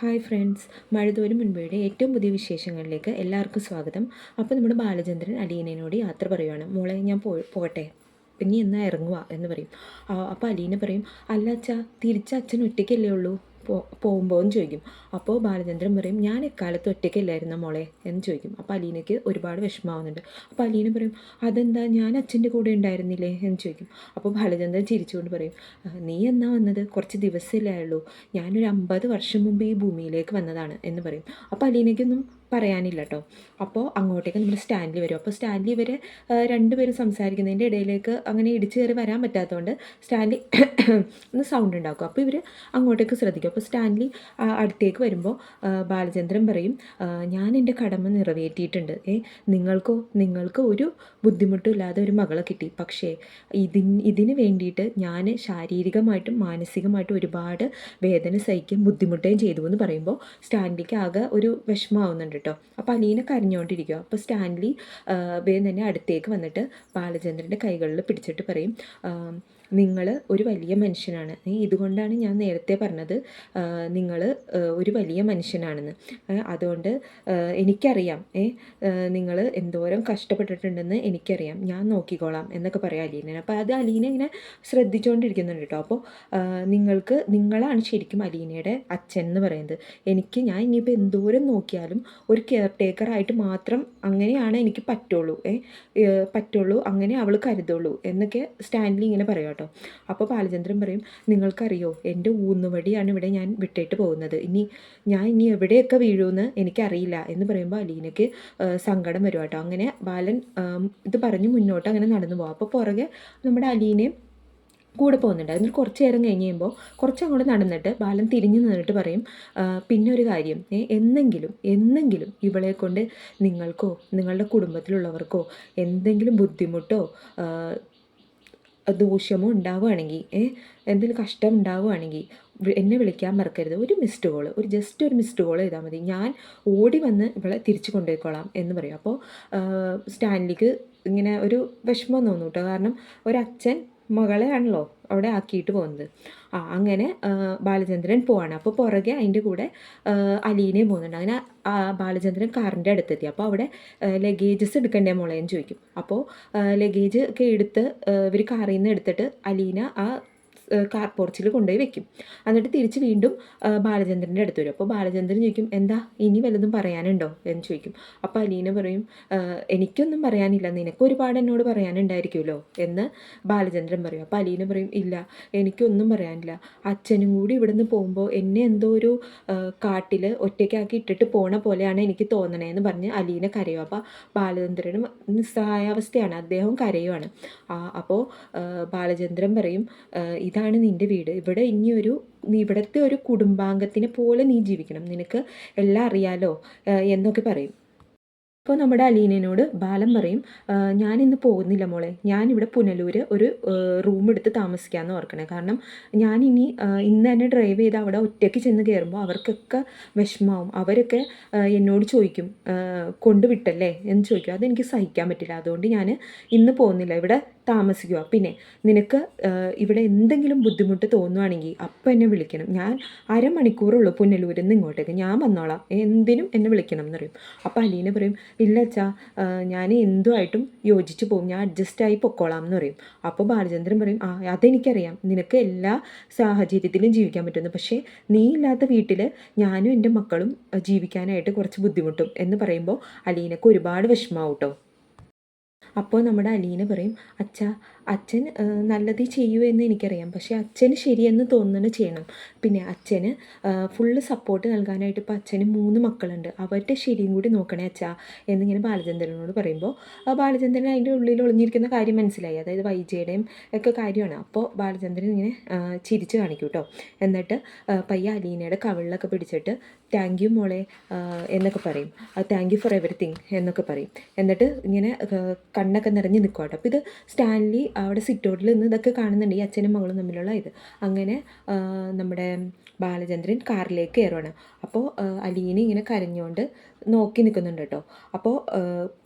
Hi friends, മഴതോരും മുൻപയുടെ ഏറ്റവും പുതിയ വിശേഷങ്ങളിലേക്ക് എല്ലാവർക്കും സ്വാഗതം. അപ്പോൾ നമ്മുടെ ബാലചന്ദ്രൻ അലീനയോട് യാത്ര പറയുവാണ്. മോളെ ഞാൻ പോകട്ടെ, പിന്നെ എന്നാ ഇറങ്ങുക എന്ന് പറയും. അപ്പോൾ അലീന പറയും, അല്ല അച്ഛാ, തിരിച്ച് അച്ഛൻ ഒറ്റയ്ക്കല്ലേ ഉള്ളൂ പോകുമ്പോൾ എന്ന് ചോദിക്കും. അപ്പോൾ ബാലചന്ദ്രൻ പറയും, ഞാൻ എക്കാലത്ത് ഒറ്റയ്ക്കല്ലായിരുന്ന മോളെ എന്ന് ചോദിക്കും. അപ്പോൾ അലീനയ്ക്ക് ഒരുപാട് വിഷമാവുന്നുണ്ട്. അപ്പോൾ അലീന പറയും, അതെന്താ, ഞാൻ അച്ഛൻ്റെ കൂടെ ഉണ്ടായിരുന്നില്ലേ എന്ന് ചോദിക്കും. അപ്പോൾ ബാലചന്ദ്രൻ ചിരിച്ചുകൊണ്ട് പറയും, നീ എന്നാ വന്നത്, കുറച്ച് ദിവസമല്ലേ ആയുള്ളൂ, ഞാനൊരു 50 വർഷം മുമ്പ് ഈ ഭൂമിയിലേക്ക് വന്നതാണ് എന്ന് പറയും. അപ്പോൾ അലീനയ്ക്കൊന്നും പറയാനില്ല കേട്ടോ. അപ്പോൾ അങ്ങോട്ടേക്ക് നമ്മൾ സ്റ്റാൻലി വരും. അപ്പോൾ സ്റ്റാൻലി ഇവരെ രണ്ടുപേരും സംസാരിക്കുന്നതിൻ്റെ ഇടയിലേക്ക് അങ്ങനെ ഇടിച്ചു കയറി വരാൻ പറ്റാത്തതുകൊണ്ട് സ്റ്റാൻലി ഒന്ന് സൗണ്ട് ഉണ്ടാക്കും. അപ്പോൾ ഇവർ അങ്ങോട്ടേക്ക് ശ്രദ്ധിക്കും. അപ്പോൾ സ്റ്റാൻലി അടുത്തേക്ക് വരുമ്പോൾ ബാലചന്ദ്രൻ പറയും, ഞാൻ എൻ്റെ കടമ നിറവേറ്റിയിട്ടുണ്ട്. നിങ്ങൾക്ക് ഒരു ബുദ്ധിമുട്ടും ഇല്ലാതെ ഒരു മകളെ കിട്ടി. പക്ഷേ ഇതിന് വേണ്ടിയിട്ട് ഞാൻ ശാരീരികമായിട്ടും മാനസികമായിട്ടും ഒരുപാട് വേദന സഹിക്കുകയും ബുദ്ധിമുട്ടുകയും ചെയ്തു എന്ന് പറയുമ്പോൾ സ്റ്റാൻലിക്ക് ആകെ ഒരു വിഷമമാവുന്നുണ്ട് കേട്ടോ. അപ്പോൾ അലീന കരഞ്ഞുകൊണ്ടിരിക്കുക. അപ്പോൾ സ്റ്റാൻലി വേഗം തന്നെ അടുത്തേക്ക് വന്നിട്ട് ബാലചന്ദ്രൻ്റെ കൈകളിൽ പിടിച്ചിട്ട് പറയും, നിങ്ങൾ ഒരു വലിയ മനുഷ്യനാണ്. ഇതുകൊണ്ടാണ് ഞാൻ നേരത്തെ പറഞ്ഞത് നിങ്ങൾ ഒരു വലിയ മനുഷ്യനാണെന്ന്. അതുകൊണ്ട് എനിക്കറിയാം നിങ്ങൾ എന്തോരം കഷ്ടപ്പെട്ടിട്ടുണ്ടെന്ന് എനിക്കറിയാം, ഞാൻ നോക്കിക്കോളാം എന്നൊക്കെ പറയാം അലീന. അപ്പോൾ അത് അലീന ഇങ്ങനെ ശ്രദ്ധിച്ചുകൊണ്ടിരിക്കുന്നുണ്ട് കേട്ടോ. അപ്പോൾ നിങ്ങളാണ് ശരിക്കും അലീനയുടെ അച്ഛൻ എന്ന് പറയുന്നത്. ഞാൻ ഇനിയിപ്പോൾ എന്തോരം നോക്കിയാലും ഒരു കെയർ ടേക്കറായിട്ട് മാത്രം അങ്ങനെയാണ് എനിക്ക് പറ്റുള്ളൂ, അങ്ങനെ അവൾ കരുതുള്ളൂ എന്നൊക്കെ സ്റ്റാൻലി ഇങ്ങനെ പറയാം കേട്ടോ. അപ്പോൾ ബാലചന്ദ്രൻ പറയും, നിങ്ങൾക്കറിയോ, എൻ്റെ ഊന്നുവടിയാണ് ഇവിടെ ഞാൻ വിട്ടിട്ട് പോകുന്നത്, ഞാൻ എവിടെയൊക്കെ വീഴുമെന്ന് എനിക്കറിയില്ല എന്ന് പറയുമ്പോൾ അലീനയ്ക്ക് സങ്കടം വരും കേട്ടോ. അങ്ങനെ ബാലൻ ഇത് പറഞ്ഞ് മുന്നോട്ട് അങ്ങനെ നടന്നു പോകും. അപ്പോൾ പുറകെ നമ്മുടെ അലീനയും കൂടെ പോകുന്നുണ്ട്. അതിന് കുറച്ച് നേരം കഴിഞ്ഞ് കഴിയുമ്പോൾ കുറച്ചങ്ങോട്ട് നടന്നിട്ട് ബാലൻ തിരിഞ്ഞു നിന്നിട്ട് പറയും, പിന്നെ ഒരു കാര്യം, എന്നെങ്കിലും ഇവളെ കൊണ്ട് നിങ്ങൾക്കോ നിങ്ങളുടെ കുടുംബത്തിലുള്ളവർക്കോ എന്തെങ്കിലും ബുദ്ധിമുട്ടോ ദോഷമോ ഉണ്ടാവുകയാണെങ്കിൽ, എന്തെങ്കിലും കഷ്ടം ഉണ്ടാവുകയാണെങ്കിൽ എന്നെ വിളിക്കാൻ മറക്കരുത്. ജസ്റ്റ് ഒരു മിസ്ഡ് കോൾ ചെയ്താൽ മതി, ഞാൻ ഓടി വന്ന് ഇവളെ തിരിച്ചു കൊണ്ടുപോയിക്കോളാം എന്ന് പറയും. അപ്പോൾ സ്റ്റാൻലിക്ക് ഇങ്ങനെ ഒരു വിഷമം തോന്നും കേട്ടോ. കാരണം ഒരച്ഛൻ മകളെ ആണല്ലോ അവിടെ ആക്കിയിട്ട് പോകുന്നത്. അങ്ങനെ ബാലചന്ദ്രൻ പോവാണ്. അപ്പോൾ പുറകെ അതിൻ്റെ കൂടെ അലീനയും പോകുന്നുണ്ട്. അങ്ങനെ ബാലചന്ദ്രൻ കാറിൻ്റെ അടുത്തെത്തി. അപ്പോൾ അവിടെ ലഗേജസ് എടുക്കണ്ടേ മോളെ എന്ന് ചോദിക്കും. അപ്പോൾ ലഗേജ് ഒക്കെ എടുത്ത് ഇവർ കാറിൽ നിന്ന് എടുത്തിട്ട് അലീന കാർ പോർച്ചിൽ കൊണ്ടുപോയി വെക്കും. എന്നിട്ട് തിരിച്ച് വീണ്ടും ബാലചന്ദ്രൻ്റെ അടുത്ത് വരും. അപ്പോൾ ബാലചന്ദ്രൻ ചോദിക്കും, എന്താ ഇനി വല്ലതും പറയാനുണ്ടോ എന്ന് ചോദിക്കും. അപ്പോൾ അലീന പറയും, എനിക്കൊന്നും പറയാനില്ല, നിനക്ക് ഒരുപാട് എന്നോട് പറയാനുണ്ടായിരിക്കുമല്ലോ എന്ന് ബാലചന്ദ്രൻ പറയും. അപ്പോൾ അലീന പറയും, ഇല്ല, എനിക്കൊന്നും പറയാനില്ല, അച്ഛനും കൂടി ഇവിടുന്ന് പോകുമ്പോൾ എന്നെ എന്തോ ഒരു കാട്ടിൽ ഒറ്റയ്ക്കാക്കി ഇട്ടിട്ട് പോണ പോലെയാണ് എനിക്ക് തോന്നണേന്ന് പറഞ്ഞ് അലീന കരയും. അപ്പോൾ ബാലചന്ദ്രനും നിസ്സഹായാവസ്ഥയാണ്, അദ്ദേഹം കരയുവാണ്. അപ്പോൾ ബാലചന്ദ്രൻ പറയും, ഇതാണ് നിൻ്റെ വീട്, ഇവിടുത്തെ ഒരു കുടുംബാംഗത്തിനെ പോലെ നീ ജീവിക്കണം, നിനക്ക് എല്ലാം അറിയാലോ എന്നൊക്കെ പറയും. അപ്പോൾ നമ്മുടെ അലീനയോട് ബാലൻ പറയും, ഞാനിന്ന് പോകുന്നില്ല മോളെ, ഞാനിവിടെ പുനലൂർ ഒരു റൂം എടുത്ത് താമസിക്കാമെന്ന് ഓർക്കണേ. കാരണം ഞാനിനി ഇന്ന് തന്നെ ഡ്രൈവ് ചെയ്ത് അവിടെ ഒറ്റയ്ക്ക് ചെന്ന് കയറുമ്പോൾ അവർക്കൊക്കെ വിഷമാവും. അവരൊക്കെ എന്നോട് ചോദിക്കും, കൊണ്ടുവിട്ടല്ലേ എന്ന് ചോദിക്കും. അതെനിക്ക് സഹിക്കാൻ പറ്റില്ല. അതുകൊണ്ട് ഞാൻ ഇന്ന് പോകുന്നില്ല, ഇവിടെ താമസിക്കുക. പിന്നെ നിനക്ക് ഇവിടെ എന്തെങ്കിലും ബുദ്ധിമുട്ട് തോന്നുവാണെങ്കിൽ അപ്പം എന്നെ വിളിക്കണം. ഞാൻ അരമണിക്കൂറുള്ളൂ പുനലൂരിൽ നിന്ന് ഇങ്ങോട്ടേക്ക്, ഞാൻ വന്നോളാം, എന്തിനും എന്നെ വിളിക്കണം എന്ന് പറയും. അപ്പോൾ അലീന പറയും, ഇല്ല അച്ഛാ, ഞാൻ എന്തുമായിട്ടും യോജിച്ച് പോകും, ഞാൻ അഡ്ജസ്റ്റായി പൊക്കോളാം എന്ന് പറയും. അപ്പോൾ ബാലചന്ദ്രൻ പറയും, അതെനിക്കറിയാം, നിനക്ക് എല്ലാ സാഹചര്യത്തിലും ജീവിക്കാൻ പറ്റുന്നു, പക്ഷേ നീ ഇല്ലാത്ത വീട്ടിൽ ഞാനും എൻ്റെ മക്കളും ജീവിക്കാനായിട്ട് കുറച്ച് ബുദ്ധിമുട്ടും എന്ന് പറയുമ്പോൾ അലീനക്ക് ഒരുപാട് വിഷമാവും കേട്ടോ. അപ്പോൾ നമ്മുടെ അലീന പറയും, അച്ഛൻ നല്ലത് ചെയ്യൂ എന്ന് എനിക്കറിയാം, പക്ഷേ അച്ഛന് ശരിയെന്ന് തോന്നുന്നത് ചെയ്യണം. പിന്നെ അച്ഛന് ഫുള്ള് സപ്പോർട്ട് നൽകാനായിട്ട് ഇപ്പോൾ അച്ഛന് 3 മക്കളുണ്ട്, അവരുടെ ശരിയും കൂടി നോക്കണേ അച്ഛാ എന്നിങ്ങനെ ബാലചന്ദ്രനോട് പറയുമ്പോൾ ബാലചന്ദ്രൻ അതിൻ്റെ ഉള്ളിൽ ഒളിഞ്ഞിരിക്കുന്ന കാര്യം മനസ്സിലായി, അതായത് വൈജയുടെയും ഒക്കെ കാര്യമാണ്. അപ്പോൾ ബാലചന്ദ്രൻ ഇങ്ങനെ ചിരിച്ച് കാണിക്കും കേട്ടോ. എന്നിട്ട് പയ്യ അലീനയുടെ കവിളിലൊക്കെ പിടിച്ചിട്ട് താങ്ക് യു മോളെ എന്നൊക്കെ പറയും, താങ്ക് യു ഫോർ എവറിത്തിങ് എന്നൊക്കെ പറയും. എന്നിട്ട് ഇങ്ങനെ കണ്ണൊക്കെ നിറഞ്ഞ് നിൽക്കും കേട്ടോ. അപ്പോൾ ഇത് സ്റ്റാൻലി അവിടെ സിറ്റൗട്ടിൽ നിന്ന് ഇതൊക്കെ കാണുന്നുണ്ട്, ഈ അച്ഛനും മകളും തമ്മിലുള്ള ഇത്. അങ്ങനെ നമ്മുടെ ബാലചന്ദ്രൻ കാറിലേക്ക് കയറുവാണ്. അപ്പോൾ അലീന ഇങ്ങനെ കരഞ്ഞുകൊണ്ട് നോക്കി നിൽക്കുന്നുണ്ട് കേട്ടോ. അപ്പോൾ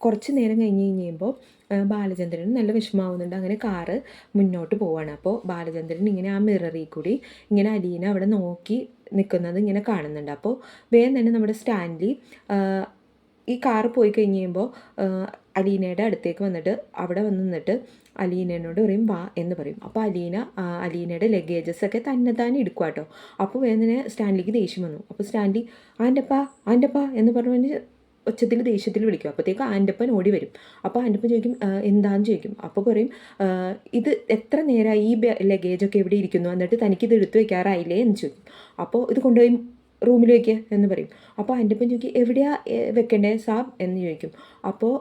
കുറച്ച് നേരം കഴിയുമ്പോൾ ബാലചന്ദ്രന് നല്ല വിഷമാവുന്നുണ്ട്. അങ്ങനെ കാറ് മുന്നോട്ട് പോവാണ്. അപ്പോൾ ബാലചന്ദ്രൻ ഇങ്ങനെ ആ മിററിൽ കൂടി ഇങ്ങനെ അലീന അവിടെ നോക്കി നിൽക്കുന്നത് ഇങ്ങനെ കാണുന്നുണ്ട്. അപ്പോൾ വേഗം തന്നെ നമ്മുടെ സ്റ്റാൻലി ഈ കാറ് പോയി കഴിഞ്ഞ് കഴിയുമ്പോൾ അലീനയുടെ അടുത്തേക്ക് വന്നിട്ട് അവിടെ വന്ന് നിന്നിട്ട് അലീനയോട് പറയും വാ എന്ന് പറയും. അപ്പോൾ അലീനയുടെ ലഗേജസ് ഒക്കെ തന്നെ എടുക്കുക കേട്ടോ. അപ്പോൾ വേഗം സ്റ്റാൻലിക്ക് ദേഷ്യം വന്നു. അപ്പോൾ സ്റ്റാൻലി ആൻ്റപ്പ എന്ന് പറഞ്ഞ് ഒച്ചത്തിൽ ദേഷ്യത്തിൽ വിളിക്കും. അപ്പോഴത്തേക്ക് ആൻ്റപ്പൻ ഓടി വരും. അപ്പോൾ ആൻ്റപ്പൻ ചോദിക്കും എന്താണെന്ന് ചോദിക്കും. അപ്പോൾ പറയും ഇത് എത്ര നേരമായി ഈ ലഗേജൊക്കെ എവിടെ ഇരിക്കുന്നു, എന്നിട്ട് തനിക്കിത് എടുത്തു വെക്കാറായില്ലേ എന്ന് ചോദിക്കും. അപ്പോൾ ഇത് കൊണ്ടുപോയി റൂമിൽ വയ്ക്കുക എന്ന് പറയും. അപ്പോൾ ആൻ്റപ്പൻ ചോദിക്കും എവിടെയാണ് വെക്കണ്ടേ സാബ് എന്ന് ചോദിക്കും. അപ്പോൾ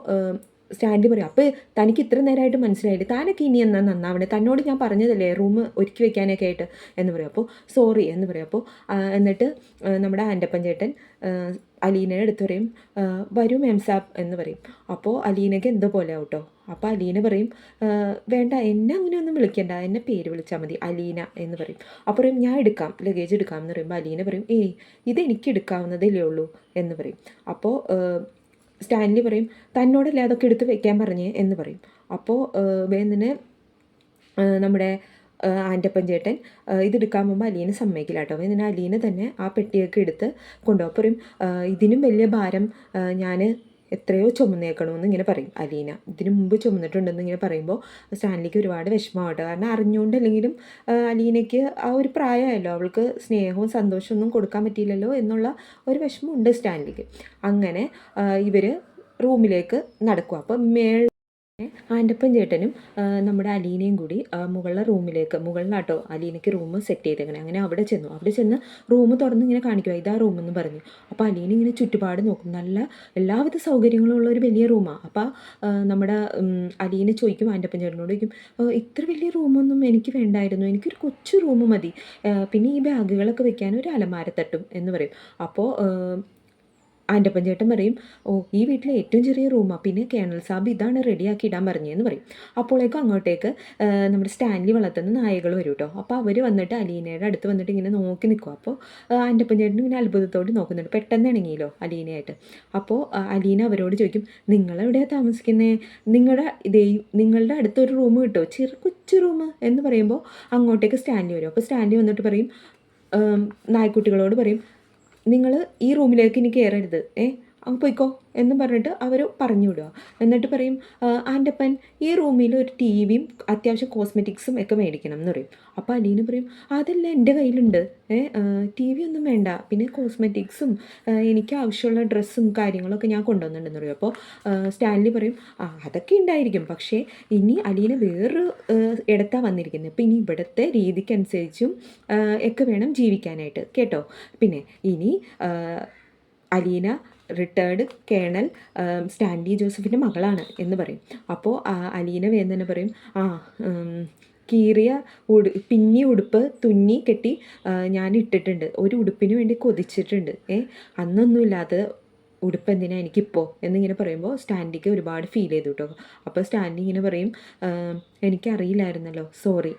സ്റ്റാൻലി പറയും അപ്പോൾ തനിക്ക് ഇത്ര നേരമായിട്ട് മനസ്സിലായില്ലേ, താനൊക്കെ ഇനി എന്നാ നന്നാവണേ, തന്നോട് ഞാൻ പറഞ്ഞതല്ലേ റൂം ഒരുക്കി വെക്കാനൊക്കെ ആയിട്ട് എന്ന് പറയും. അപ്പോൾ സോറി എന്ന് പറയും. അപ്പോൾ എന്നിട്ട് നമ്മുടെ ആൻ്റപ്പൻ ചേട്ടൻ അലീനയുടെ അടുത്ത് പറയും വരൂ മേം സാബ് എന്ന് പറയും. അപ്പോൾ അലീനയ്ക്ക് എന്തോ പോലെ ആവട്ടോ. അപ്പോൾ അലീന പറയും വേണ്ട എന്നെ അങ്ങനെയൊന്നും വിളിക്കണ്ട, എന്നെ പേര് വിളിച്ചാൽ മതി അലീന എന്ന് പറയും. അപ്പോൾ പറയും ഞാൻ എടുക്കാം, ലഗേജ് എടുക്കാം എന്ന് പറയുമ്പോൾ അലീന പറയും ഏയ് ഇതെനിക്ക് എടുക്കാവുന്നതല്ലേ ഉള്ളൂ എന്ന് പറയും. അപ്പോൾ സ്റ്റാൻലി പറയും തന്നോടല്ലേ അതൊക്കെ എടുത്ത് വെക്കാൻ പറഞ്ഞേ എന്ന് പറയും. അപ്പോൾ വേഗം നമ്മുടെ ആൻ്റപ്പൻ ചേട്ടൻ ഇതെടുക്കാൻ പോകുമ്പോൾ അലീന സമ്മതിക്കില്ല കേട്ടോ. എന്നിട്ട് അലീന തന്നെ ആ പെട്ടിയൊക്കെ എടുത്ത് കൊണ്ടുപോകും. പറയും ഇതിനും വലിയ ഭാരം ഞാൻ എത്രയോ ചുമന്നേക്കണമെന്ന് ഇങ്ങനെ പറയും അലീന. ഇതിനു മുമ്പ് ചുമന്നിട്ടുണ്ടെന്ന് ഇങ്ങനെ പറയുമ്പോൾ സ്റ്റാൻലിക്ക് ഒരുപാട് വിഷമമാവട്ടെ. കാരണം അറിഞ്ഞുകൊണ്ടല്ലെങ്കിലും അലീനയ്ക്ക് ആ ഒരു പ്രായമായല്ലോ, അവൾക്ക് സ്നേഹവും സന്തോഷമൊന്നും കൊടുക്കാൻ പറ്റിയില്ലല്ലോ എന്നുള്ള ഒരു വിഷമമുണ്ട് സ്റ്റാൻലിക്ക്. അങ്ങനെ ഇവർ റൂമിലേക്ക് നടക്കും. അപ്പം ആൻ്റപ്പൻ ചേട്ടനും നമ്മുടെ അലീനയും കൂടി മുകളിലാട്ടോ അലീനയ്ക്ക് റൂം സെറ്റ് ചെയ്തേക്കണേ. അങ്ങനെ അവിടെ ചെന്ന് റൂം തുറന്ന് ഇങ്ങനെ കാണിക്കുക ഇതാ റൂമെന്ന് പറഞ്ഞു. അപ്പോൾ അലീന ഇങ്ങനെ ചുറ്റുപാട് നോക്കും. നല്ല എല്ലാവിധ സൗകര്യങ്ങളും ഉള്ള ഒരു വലിയ റൂമാണ്. അപ്പോൾ നമ്മുടെ അലീന ചോദിക്കും ആൻ്റപ്പൻ ചേട്ടനോട് ചോദിക്കും ഇത്ര വലിയ റൂമൊന്നും എനിക്ക് വേണ്ടായിരുന്നു, എനിക്കൊരു കൊച്ചു റൂം മതി, പിന്നെ ഈ ബാഗുകളൊക്കെ വെക്കാൻ ഒരു അലമാര തട്ടും എന്ന് പറയും. അപ്പോൾ ആൻ്റപ്പൻ ചേട്ടൻ പറയും ഈ വീട്ടിലെ ഏറ്റവും ചെറിയ റൂമാണ്, പിന്നെ കേണൽ സാബ് ഇതാണ് റെഡിയാക്കി ഇടാൻ പറഞ്ഞതെന്ന് പറയും. അപ്പോഴേക്കും അങ്ങോട്ടേക്ക് നമ്മുടെ സ്റ്റാൻലി വളർത്തുന്ന നായകൾ വരും കേട്ടോ. അപ്പോൾ അവർ വന്നിട്ട് അലീനയുടെ അടുത്ത് വന്നിട്ട് ഇങ്ങനെ നോക്കി നിൽക്കും. അപ്പോൾ ആൻ്റപ്പൻ ചേട്ടൻ ഇങ്ങനെ അത്ഭുതത്തോട് നോക്കുന്നുണ്ട്. പെട്ടെന്ന് ഇണങ്ങിയല്ലോ അലീനയായിട്ട്. അപ്പോൾ അലീന അവരോട് ചോദിക്കും നിങ്ങളെവിടെയാണ് താമസിക്കുന്നത്, നിങ്ങളുടെ അടുത്തൊരു റൂം കിട്ടുമോ, കൊച്ചു റൂം എന്ന് പറയുമ്പോൾ അങ്ങോട്ടേക്ക് സ്റ്റാൻലി വരും. അപ്പോൾ സ്റ്റാൻലി വന്നിട്ട് പറയും നായ്ക്കുട്ടികളോട് പറയും നിങ്ങൾ ഈ റൂമിലേക്ക് ഇനി കയറരുത്, അങ്ങ് പോയിക്കോ എന്നും പറഞ്ഞിട്ട് അവർ പറഞ്ഞു വിടുക. എന്നിട്ട് പറയും ആൻ്റപ്പൻ ഈ റൂമിൽ ഒരു ടി വിയും അത്യാവശ്യം കോസ്മെറ്റിക്സും ഒക്കെ മേടിക്കണം എന്ന് പറയും. അപ്പോൾ അലീന പറയും അതെല്ലാം എൻ്റെ കയ്യിലുണ്ട്, ടി വി ഒന്നും വേണ്ട, പിന്നെ കോസ്മെറ്റിക്സും എനിക്ക് ആവശ്യമുള്ള ഡ്രസ്സും കാര്യങ്ങളൊക്കെ ഞാൻ കൊണ്ടുവന്നിട്ടുണ്ടെന്ന് പറയും. അപ്പോൾ സ്റ്റാൻലി പറയും അതൊക്കെ ഉണ്ടായിരിക്കും, പക്ഷേ ഇനി അലീന വേറൊരു ഇടത്താണ് വന്നിരിക്കുന്നത്, അപ്പോൾ ഇനി ഇവിടുത്തെ രീതിക്കനുസരിച്ചും ഒക്കെ വേണം ജീവിക്കാനായിട്ട് കേട്ടോ. പിന്നെ ഇനി അലീന റിട്ടയർഡ് കേണൽ സ്റ്റാൻലി ജോസഫിൻ്റെ മകളാണ് എന്ന് പറയും. അപ്പോൾ അലീന വേഗം തന്നെ പറയും കീറിയ പിന്നി ഉടുപ്പ് തുന്നി കെട്ടി ഞാൻ ഇട്ടിട്ടുണ്ട്, ഒരു ഉടുപ്പിന് വേണ്ടി കൊതിച്ചിട്ടുണ്ട്, അന്നൊന്നുമില്ലാതെ ഉടുപ്പ് എന്തിനാ എനിക്കിപ്പോൾ എന്നിങ്ങനെ പറയുമ്പോൾ സ്റ്റാൻലിക്ക് ഒരുപാട് ഫീൽ ചെയ്തു കേട്ടോ. അപ്പോൾ സ്റ്റാൻലി ഇങ്ങനെ പറയും എനിക്കറിയില്ലായിരുന്നല്ലോ, സോറി,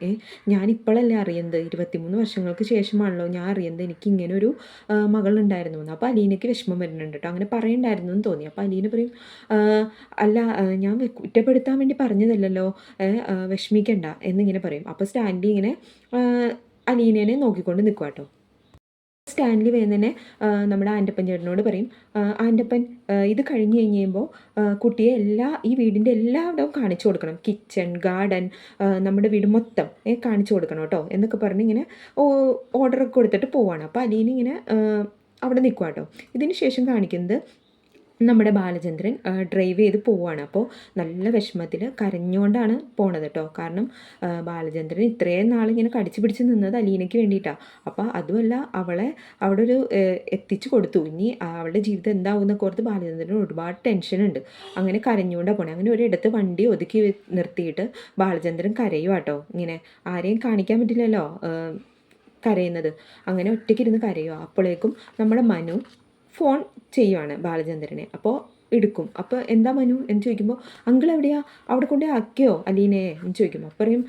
ഞാനിപ്പോഴല്ലേ അറിയുന്നത്, 23 വർഷങ്ങൾക്ക് ശേഷമാണല്ലോ ഞാൻ അറിയുന്നത് എനിക്ക് ഇങ്ങനൊരു മകളുണ്ടായിരുന്നു എന്ന്. അപ്പോൾ അലീനയ്ക്ക് വിഷമം വരുന്നുണ്ട് കേട്ടോ, അങ്ങനെ പറയണ്ടായിരുന്നു എന്ന് തോന്നി. അപ്പോൾ അലീന പറയും അല്ല ഞാൻ കുറ്റപ്പെടുത്താൻ വേണ്ടി പറഞ്ഞതല്ലല്ലോ, വിഷമിക്കണ്ട എന്നിങ്ങനെ പറയും. അപ്പോൾ സ്റ്റാൻലി ഇങ്ങനെ അലീനേനെ നോക്കിക്കൊണ്ട് നിൽക്കുക കേട്ടോ. സ്റ്റാൻലി വേഗം തന്നെ നമ്മുടെ ആൻ്റപ്പൻ ചേട്ടനോട് പറയും ആൻ്റപ്പൻ ഇത് കഴിഞ്ഞ് കഴിയുമ്പോൾ കുട്ടിയെ ഈ വീടിൻ്റെ എല്ലായിടവും കാണിച്ചു കൊടുക്കണം, കിച്ചൺ ഗാർഡൻ നമ്മുടെ വീട് മൊത്തം കാണിച്ചു കൊടുക്കണം കേട്ടോ എന്നൊക്കെ പറഞ്ഞ് ഇങ്ങനെ ഓർഡറൊക്കെ കൊടുത്തിട്ട് പോവാണ്. അപ്പോൾ അലീന ഇങ്ങനെ അവിടെ നിൽക്കുക കേട്ടോ. ഇതിന് ശേഷം കാണിക്കുന്നത് നമ്മുടെ ബാലചന്ദ്രൻ ഡ്രൈവ് ചെയ്ത് പോവുകയാണ്. അപ്പോൾ നല്ല വിഷമത്തിൽ കരഞ്ഞുകൊണ്ടാണ് പോണത് കേട്ടോ. കാരണം ബാലചന്ദ്രൻ ഇത്രയും നാളിങ്ങനെ കടിച്ചു പിടിച്ച് നിന്നത് അലീനയ്ക്ക് വേണ്ടിയിട്ടാണ്. അപ്പോൾ അതുമല്ല അവളെ അവിടെ ഒരു എത്തിച്ചു കൊടുത്തു, ഇനി അവളുടെ ജീവിതം എന്താവുമെന്നൊക്കെ ഓർത്ത് ബാലചന്ദ്രന് ഒരുപാട് ടെൻഷനുണ്ട്. അങ്ങനെ കരഞ്ഞുകൊണ്ടാണ് പോണേ. അങ്ങനെ ഒരിടത്ത് വണ്ടി ഒതുക്കി നിർത്തിയിട്ട് ബാലചന്ദ്രൻ കരയുക കേട്ടോ. ഇങ്ങനെ ആരെയും കാണിക്കാൻ പറ്റില്ലല്ലോ കരയുന്നത്, അങ്ങനെ ഒറ്റയ്ക്കിരുന്ന് കരയുക. അപ്പോഴേക്കും നമ്മുടെ മനു ഫോൺ ചെയ്യുവാണ് ബാലചന്ദ്രനെ. അപ്പോൾ എടുക്കും. അപ്പോൾ എന്താ മനു എന്ന് ചോദിക്കുമ്പോൾ അങ്കിൾ എവിടെയാ, അവിടെ കൊണ്ടുപോയി ആക്കിയോ അലീനയെ എന്ന് ചോദിക്കുമ്പോൾ പറയും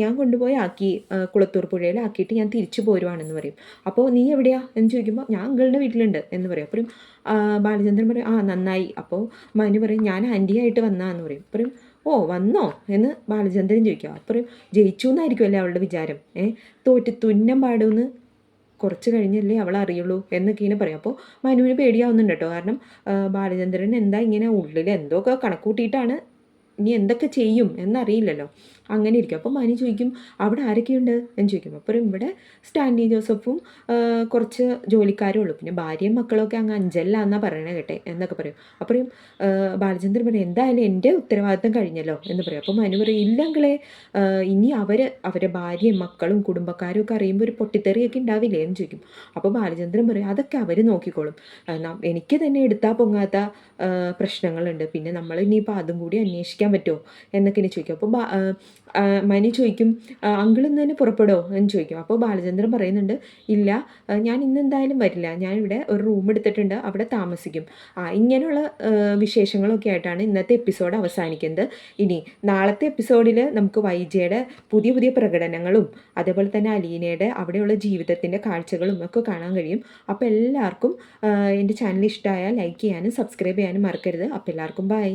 ഞാൻ കൊണ്ടുപോയി ആക്കി, കുളത്തൂർ പുഴയിൽ ആക്കിയിട്ട് ഞാൻ തിരിച്ചു പോരുവാണെന്ന് പറയും. അപ്പോൾ നീ എവിടെയാ എന്ന് ചോദിക്കുമ്പോൾ ഞാൻ അങ്കിളിൻ്റെ വീട്ടിലുണ്ട് എന്ന് പറയും. പറയും ബാലചന്ദ്രൻ പറയും നന്നായി. അപ്പോൾ മനു പറയും ഞാൻ ആൻറ്റിയായിട്ട് വന്നാന്ന് പറയും. പറയും വന്നോ എന്ന് ബാലചന്ദ്രൻ ചോദിക്കുക. പറയും ജയിച്ചു എന്നായിരിക്കുമല്ലേ അവളുടെ വിചാരം, തോറ്റ് തുന്നം പാടുമെന്ന് കുറച്ച് കഴിഞ്ഞല്ലേ അവൾ അറിയുള്ളൂ എന്നൊക്കെ ഇങ്ങനെ പറയും. അപ്പോൾ മനുവിന് പേടിയാവുന്നുണ്ട് കേട്ടോ. കാരണം ബാലചന്ദ്രൻ എന്താ ഇങ്ങനെ ഉള്ളിൽ എന്തൊക്കെ കണക്കൂട്ടിയിട്ടാണ്, ഇനി എന്തൊക്കെ ചെയ്യും എന്നറിയില്ലല്ലോ. അങ്ങനെ ഇരിക്കും. അപ്പോൾ മനു ചോദിക്കും അവിടെ ആരൊക്കെയുണ്ട് എന്ന് ചോദിക്കും. അപ്പോൾ ഇവിടെ സ്റ്റാൻലി ജോസഫും കുറച്ച് ജോലിക്കാരും ഉള്ളൂ, പിന്നെ ഭാര്യയും മക്കളൊക്കെ അങ്ങ് അഞ്ചലിലാന്നാണ് പറയണേ കേട്ടെ എന്നൊക്കെ പറയും. അപ്പോഴും ബാലചന്ദ്രൻ പറയും എന്തായാലും എൻ്റെ ഉത്തരവാദിത്തം കഴിഞ്ഞല്ലോ എന്ന് പറയും. അപ്പോൾ മനു പറയും ഇല്ലെങ്കിലേ ഇനി അവരെ ഭാര്യയും മക്കളും കുടുംബക്കാരും ഒക്കെ അറിയുമ്പോൾ ഒരു പൊട്ടിത്തെറിയൊക്കെ ഉണ്ടാവില്ലേ എന്ന് ചോദിക്കും. അപ്പോൾ ബാലചന്ദ്രൻ പറയും അതൊക്കെ അവർ നോക്കിക്കോളും, എനിക്ക് തന്നെ എടുത്താൽ പൊങ്ങാത്ത പ്രശ്നങ്ങളുണ്ട്, പിന്നെ നമ്മൾ ഇനിയിപ്പോൾ അതും കൂടി അന്വേഷിക്കാൻ പറ്റുമോ എന്നൊക്കെ ഇനി ചോദിക്കും. അപ്പോൾ മനു ചോദിക്കും അങ്കിൾ ഇന്ന് തന്നെ പുറപ്പെടുമോ എന്ന് ചോദിക്കും. അപ്പോൾ ബാലചന്ദ്രൻ പറയുന്നുണ്ട് ഇല്ല, ഞാൻ ഇന്ന് എന്തായാലും വരില്ല, ഞാനിവിടെ ഒരു റൂം എടുത്തിട്ടുണ്ട്, അവിടെ താമസിക്കും. ഇങ്ങനെയുള്ള വിശേഷങ്ങളൊക്കെ ആയിട്ടാണ് ഇന്നത്തെ എപ്പിസോഡ് അവസാനിക്കുന്നത്. ഇനി നാളത്തെ എപ്പിസോഡിൽ നമുക്ക് വൈജയുടെ പുതിയ പുതിയ പ്രകടനങ്ങളും അതേപോലെ തന്നെ അലീനയുടെ അവിടെയുള്ള ജീവിതത്തിൻ്റെ കാഴ്ചകളും ഒക്കെ കാണാൻ കഴിയും. അപ്പോൾ എല്ലാവർക്കും എൻ്റെ ചാനൽ ഇഷ്ടമായാൽ ലൈക്ക് ചെയ്യാനും സബ്സ്ക്രൈബ് ചെയ്യാനും മറക്കരുത്. അപ്പോൾ എല്ലാവർക്കും ബൈ.